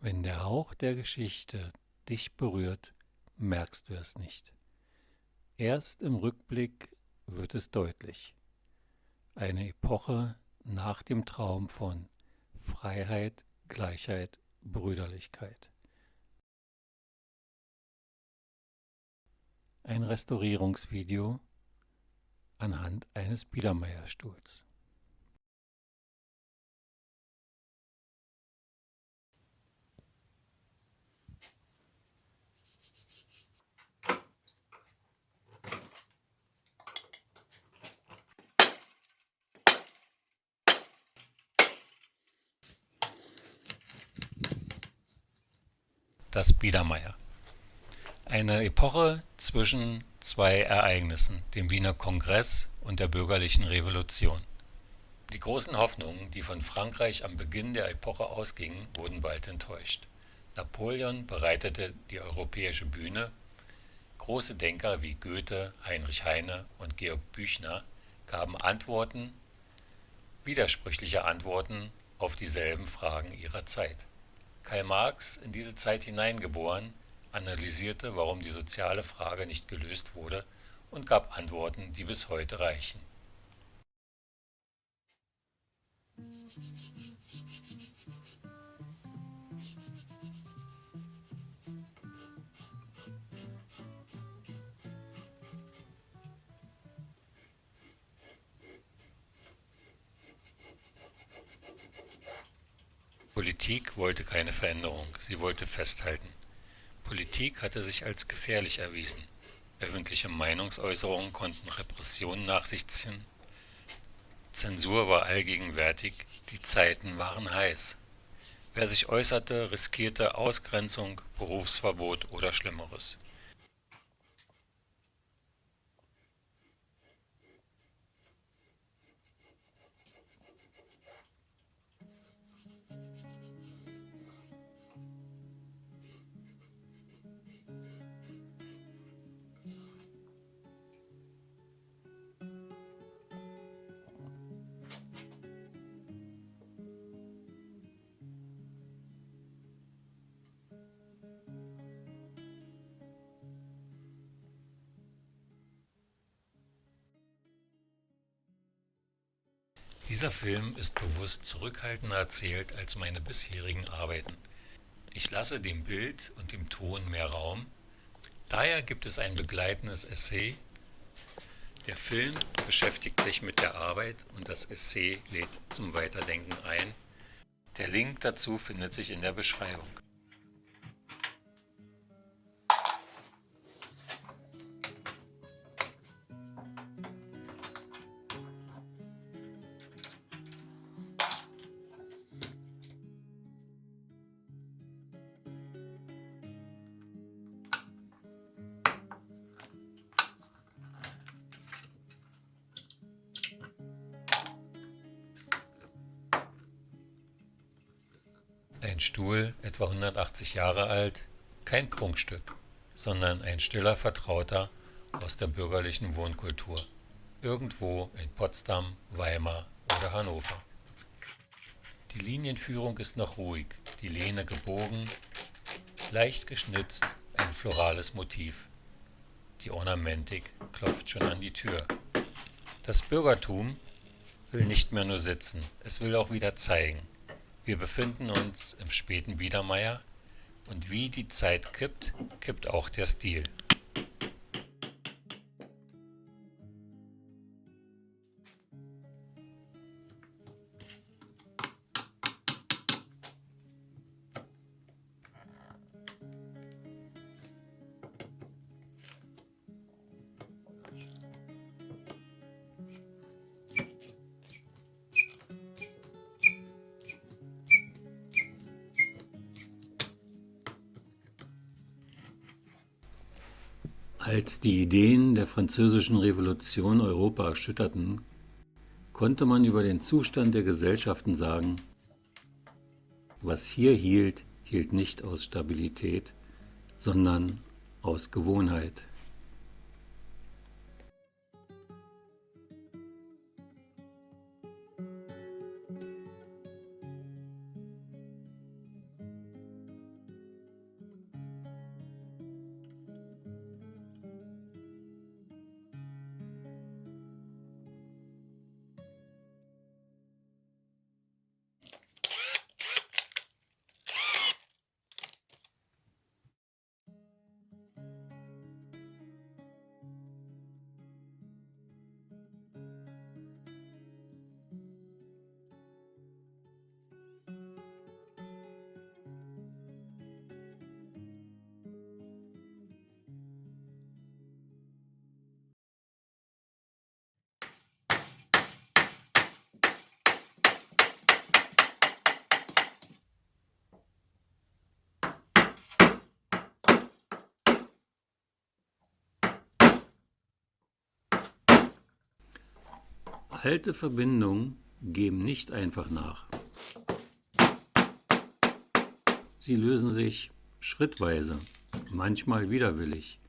Wenn der Hauch der Geschichte dich berührt, merkst du es nicht. Erst im Rückblick wird es deutlich. Eine Epoche nach dem Traum von Freiheit, Gleichheit, Brüderlichkeit. Ein Restaurierungsvideo anhand eines Biedermeierstuhls. Das Biedermeier. Eine Epoche zwischen zwei Ereignissen, dem Wiener Kongress und der bürgerlichen Revolution. Die großen Hoffnungen, die von Frankreich am Beginn der Epoche ausgingen, wurden bald enttäuscht. Napoleon bereitete die europäische Bühne, große Denker wie Goethe, Heinrich Heine und Georg Büchner gaben widersprüchliche Antworten auf dieselben Fragen ihrer Zeit. Karl Marx, in diese Zeit hineingeboren, analysierte, warum die soziale Frage nicht gelöst wurde und gab Antworten, die bis heute reichen. Politik wollte keine Veränderung, sie wollte festhalten. Politik hatte sich als gefährlich erwiesen. Öffentliche Meinungsäußerungen konnten Repressionen nach sich ziehen. Zensur war allgegenwärtig, die Zeiten waren heiß. Wer sich äußerte, riskierte Ausgrenzung, Berufsverbot oder Schlimmeres. Dieser Film ist bewusst zurückhaltender erzählt als meine bisherigen Arbeiten. Ich lasse dem Bild und dem Ton mehr Raum. Daher gibt es ein begleitendes Essay. Der Film beschäftigt sich mit der Arbeit und das Essay lädt zum Weiterdenken ein. Der Link dazu findet sich in der Beschreibung. Ein Stuhl, etwa 180 Jahre alt, kein Prunkstück, sondern ein stiller Vertrauter aus der bürgerlichen Wohnkultur, irgendwo in Potsdam, Weimar oder Hannover. Die Linienführung ist noch ruhig, die Lehne gebogen, leicht geschnitzt, ein florales Motiv. Die Ornamentik klopft schon an die Tür. Das Bürgertum will nicht mehr nur sitzen, es will auch wieder zeigen. Wir befinden uns im späten Biedermeier und wie die Zeit kippt, kippt auch der Stil. Als die Ideen der Französischen Revolution Europa erschütterten, konnte man über den Zustand der Gesellschaften sagen: Was hier hielt, hielt nicht aus Stabilität, sondern aus Gewohnheit. Alte Verbindungen geben nicht einfach nach. Sie lösen sich schrittweise, manchmal widerwillig.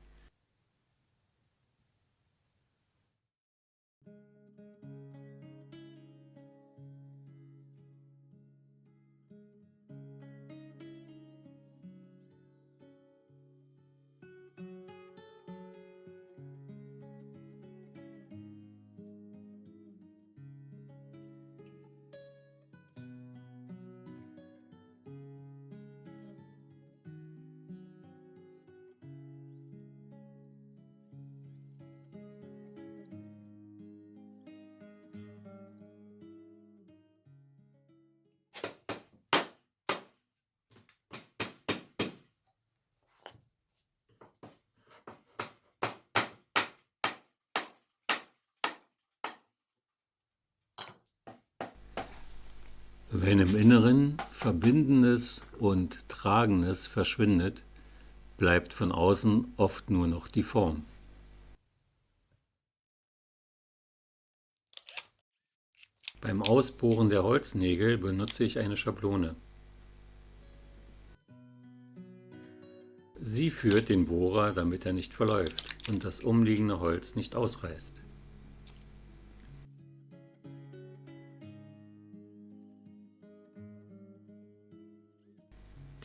Wenn im Inneren Verbindendes und Tragendes verschwindet, bleibt von außen oft nur noch die Form. Beim Ausbohren der Holznägel benutze ich eine Schablone. Sie führt den Bohrer, damit er nicht verläuft und das umliegende Holz nicht ausreißt.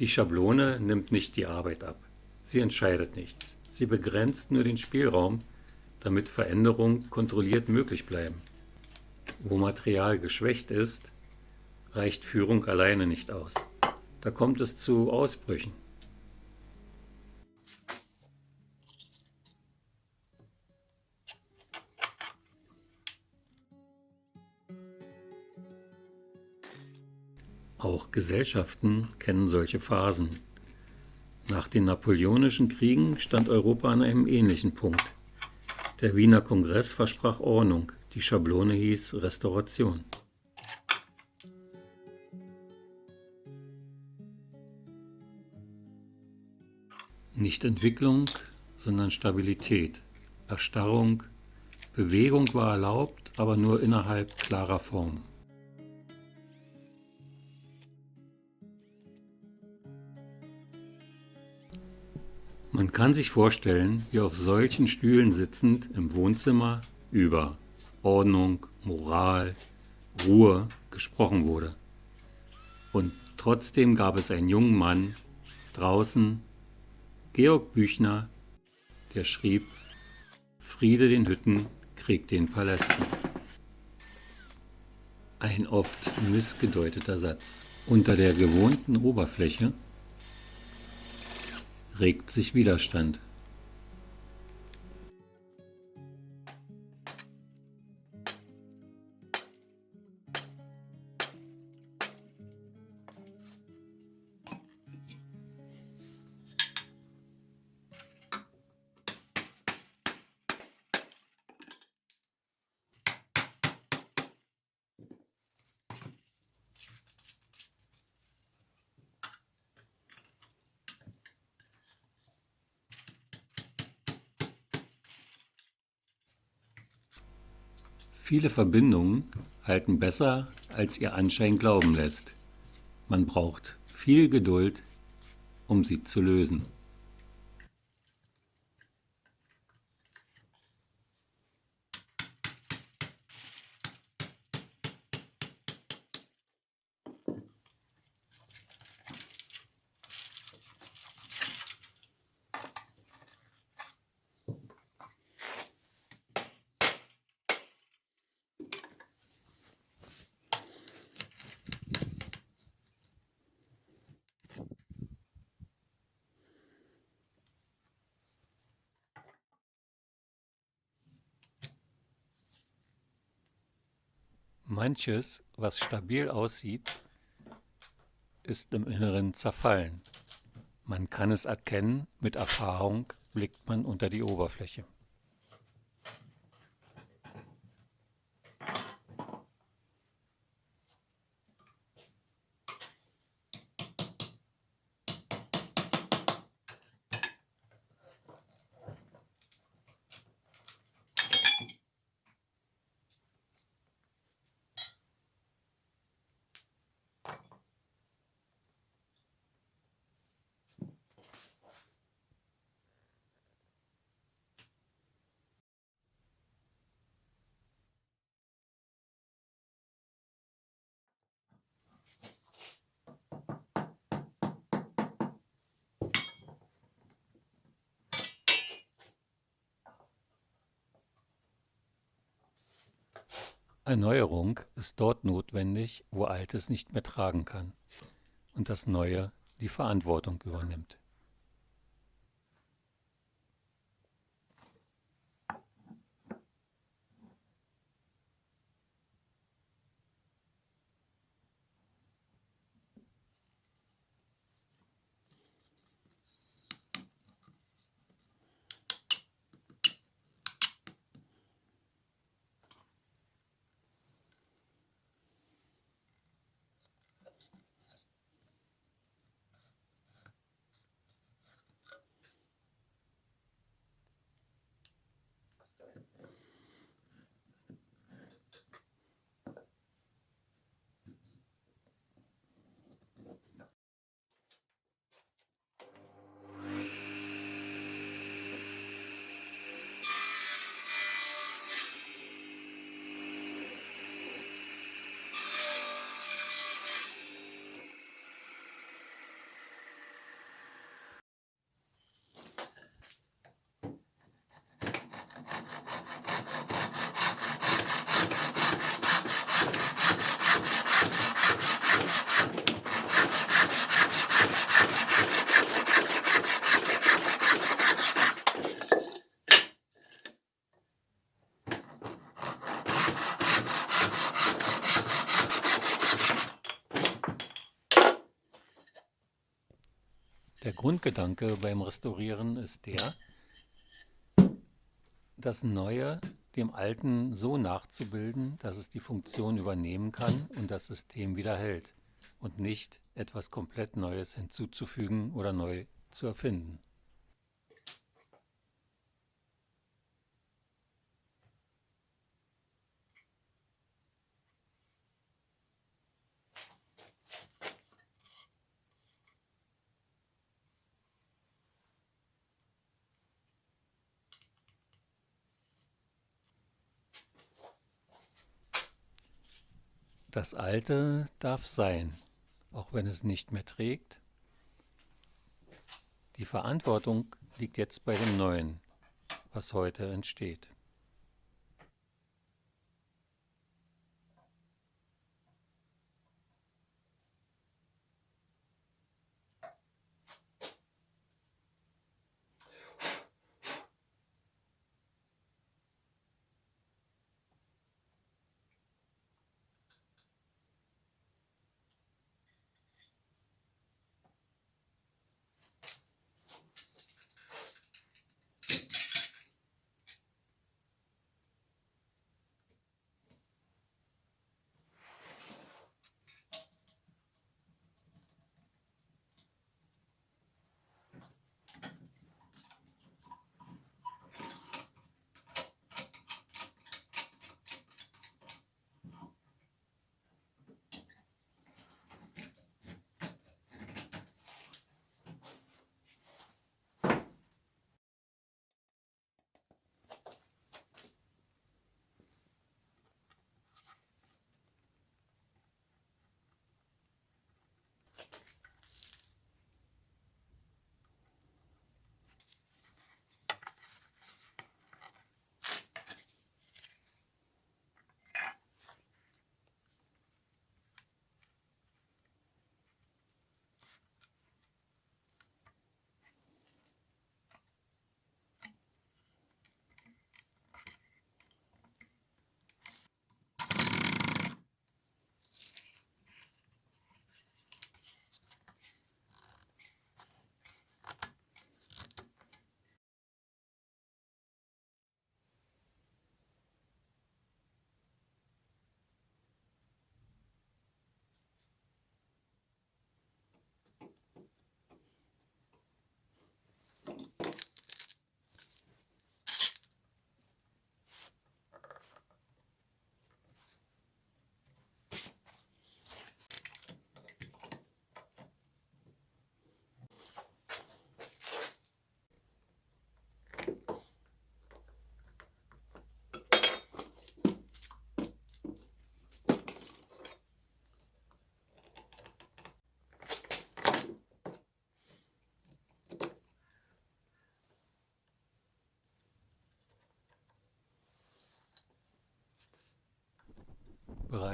Die Schablone nimmt nicht die Arbeit ab. Sie entscheidet nichts. Sie begrenzt nur den Spielraum, damit Veränderungen kontrolliert möglich bleiben. Wo Material geschwächt ist, reicht Führung alleine nicht aus. Da kommt es zu Ausbrüchen. Auch Gesellschaften kennen solche Phasen. Nach den Napoleonischen Kriegen stand Europa an einem ähnlichen Punkt. Der Wiener Kongress versprach Ordnung, die Schablone hieß Restauration. Nicht Entwicklung, sondern Stabilität, Erstarrung, Bewegung war erlaubt, aber nur innerhalb klarer Formen. Man kann sich vorstellen, wie auf solchen Stühlen sitzend im Wohnzimmer über Ordnung, Moral, Ruhe gesprochen wurde. Und trotzdem gab es einen jungen Mann draußen, Georg Büchner, der schrieb: Friede den Hütten, Krieg den Palästen. Ein oft missgedeuteter Satz. Unter der gewohnten Oberfläche regt sich Widerstand. Viele Verbindungen halten besser, als ihr Anschein glauben lässt. Man braucht viel Geduld, um sie zu lösen. Manches, was stabil aussieht, ist im Inneren zerfallen. Man kann es erkennen, mit Erfahrung blickt man unter die Oberfläche. Erneuerung ist dort notwendig, wo Altes nicht mehr tragen kann und das Neue die Verantwortung übernimmt. Der Grundgedanke beim Restaurieren ist der, das Neue dem Alten so nachzubilden, dass es die Funktion übernehmen kann und das System wieder hält und nicht etwas komplett Neues hinzuzufügen oder neu zu erfinden. Das Alte darf sein, auch wenn es nicht mehr trägt. Die Verantwortung liegt jetzt bei dem Neuen, was heute entsteht.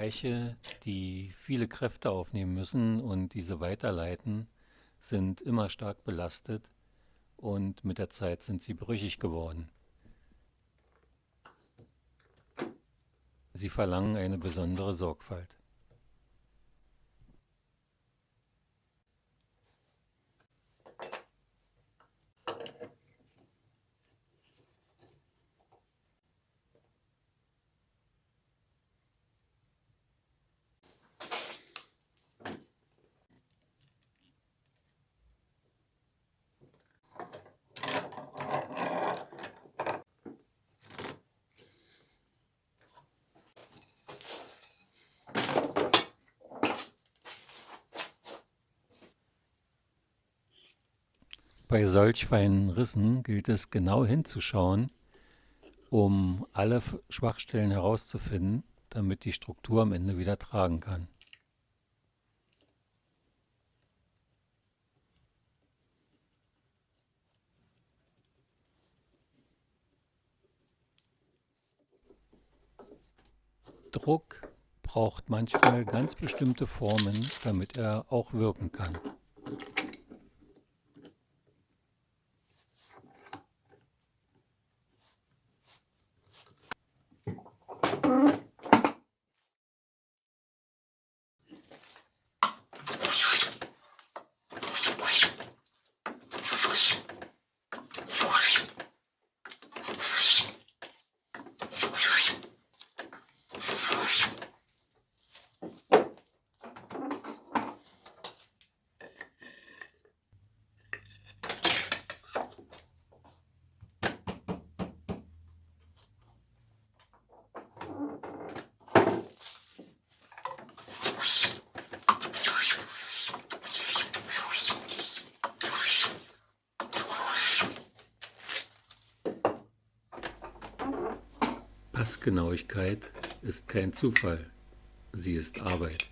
Bereiche, die viele Kräfte aufnehmen müssen und diese weiterleiten, sind immer stark belastet und mit der Zeit sind sie brüchig geworden. Sie verlangen eine besondere Sorgfalt. Bei solch feinen Rissen gilt es genau hinzuschauen, um alle Schwachstellen herauszufinden, damit die Struktur am Ende wieder tragen kann. Druck braucht manchmal ganz bestimmte Formen, damit er auch wirken kann. Passgenauigkeit ist kein Zufall, sie ist Arbeit.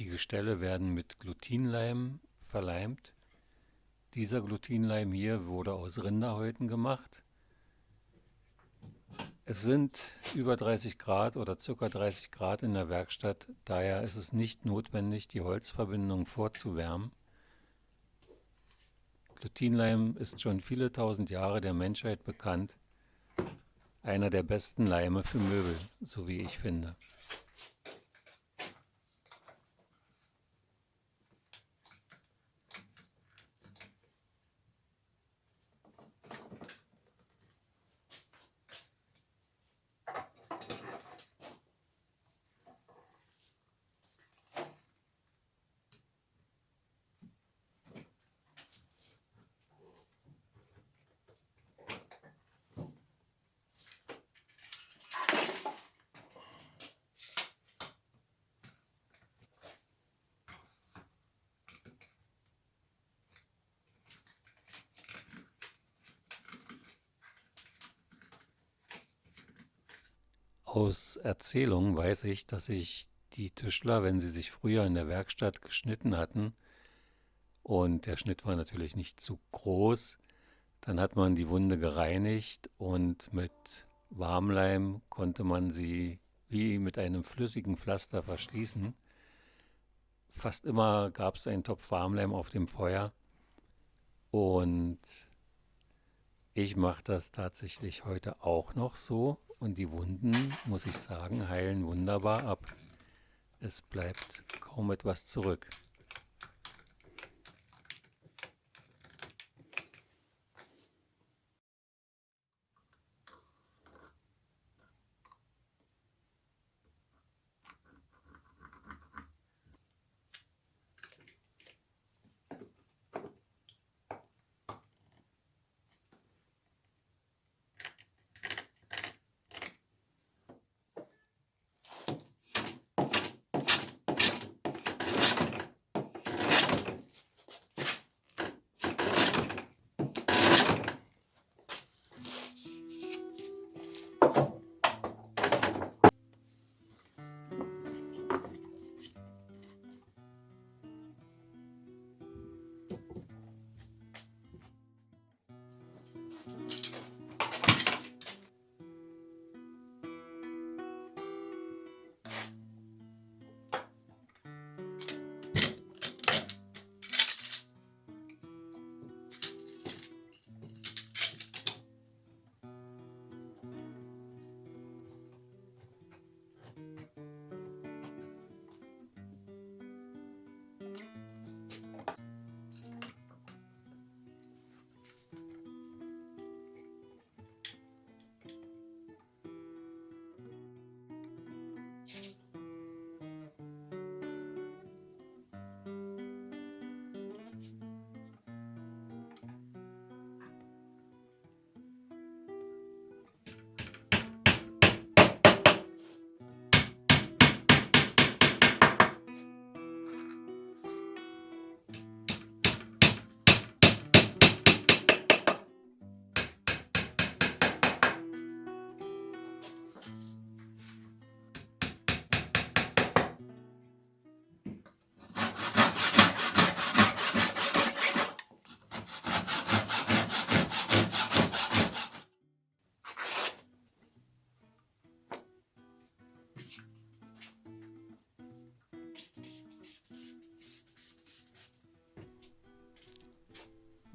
Die Gestelle werden mit Glutinleim verleimt. Dieser Glutinleim hier wurde aus Rinderhäuten gemacht. Es sind über 30 Grad oder ca. 30 Grad in der Werkstatt, daher ist es nicht notwendig, die Holzverbindung vorzuwärmen. Glutinleim ist schon viele tausend Jahre der Menschheit bekannt. Einer der besten Leime für Möbel, so wie ich finde. Aus Erzählung weiß ich, dass sich die Tischler, wenn sie sich früher in der Werkstatt geschnitten hatten, und der Schnitt war natürlich nicht zu groß, dann hat man die Wunde gereinigt und mit Warmleim konnte man sie wie mit einem flüssigen Pflaster verschließen. Fast immer gab es einen Topf Warmleim auf dem Feuer und ich mache das tatsächlich heute auch noch so und die Wunden, muss ich sagen, heilen wunderbar ab. Es bleibt kaum etwas zurück.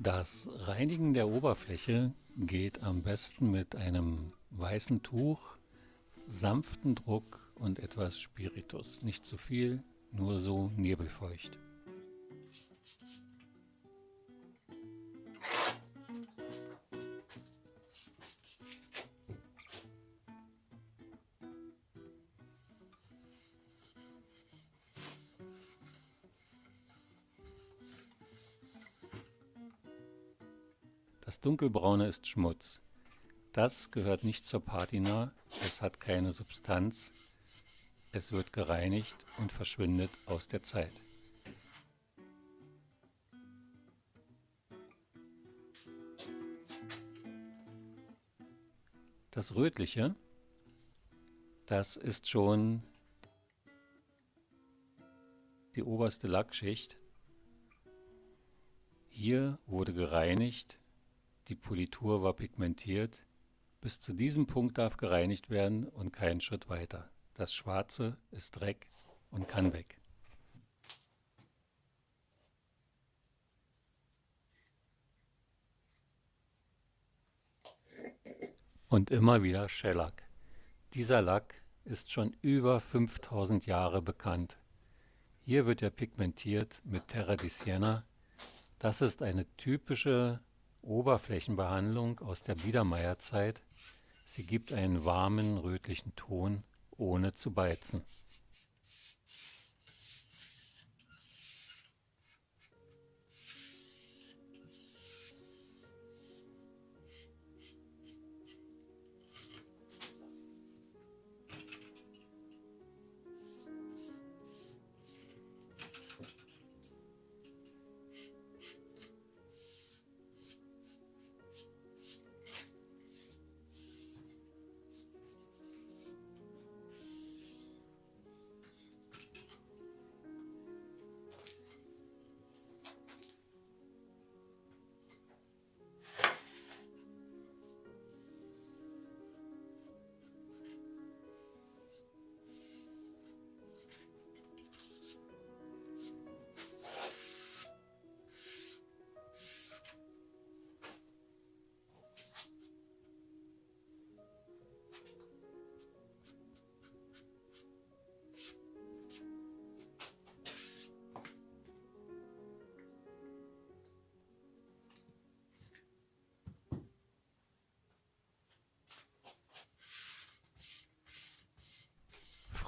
Das Reinigen der Oberfläche geht am besten mit einem weißen Tuch, sanften Druck und etwas Spiritus. Nicht zu viel, nur so nebelfeucht. Das Dunkelbraune ist Schmutz. Das gehört nicht zur Patina, es hat keine Substanz, es wird gereinigt und verschwindet aus der Zeit. Das Rötliche, das ist schon die oberste Lackschicht. Hier wurde gereinigt, die Politur war pigmentiert. Bis zu diesem Punkt darf gereinigt werden und keinen Schritt weiter. Das Schwarze ist Dreck und kann weg. Und immer wieder Shellac. Dieser Lack ist schon über 5000 Jahre bekannt. Hier wird er pigmentiert mit Terra di Siena. Das ist eine typische Oberflächenbehandlung aus der Biedermeierzeit. Sie gibt einen warmen, rötlichen Ton, ohne zu beizen.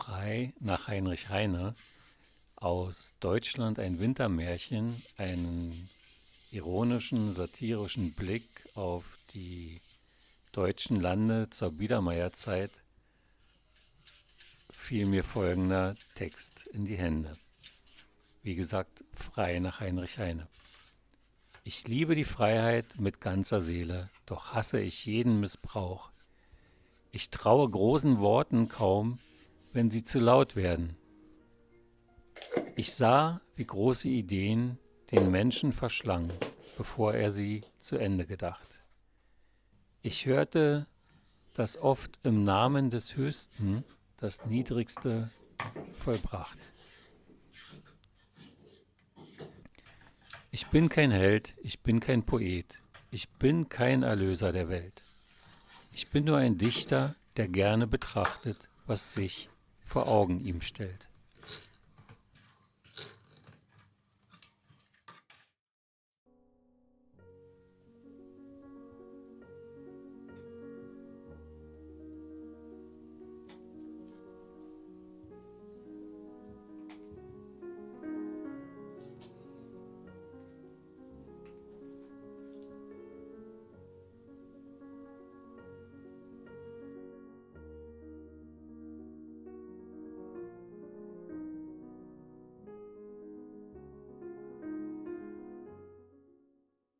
Frei nach Heinrich Heine, aus Deutschland ein Wintermärchen, einen ironischen, satirischen Blick auf die deutschen Lande zur Biedermeierzeit, fiel mir folgender Text in die Hände. Wie gesagt, frei nach Heinrich Heine. Ich liebe die Freiheit mit ganzer Seele, doch hasse ich jeden Missbrauch. Ich traue großen Worten kaum, wenn sie zu laut werden. Ich sah, wie große Ideen den Menschen verschlangen, bevor er sie zu Ende gedacht. Ich hörte, dass oft im Namen des Höchsten das Niedrigste vollbracht. Ich bin kein Held, ich bin kein Poet, ich bin kein Erlöser der Welt. Ich bin nur ein Dichter, der gerne betrachtet, was sich vor Augen ihm stellt.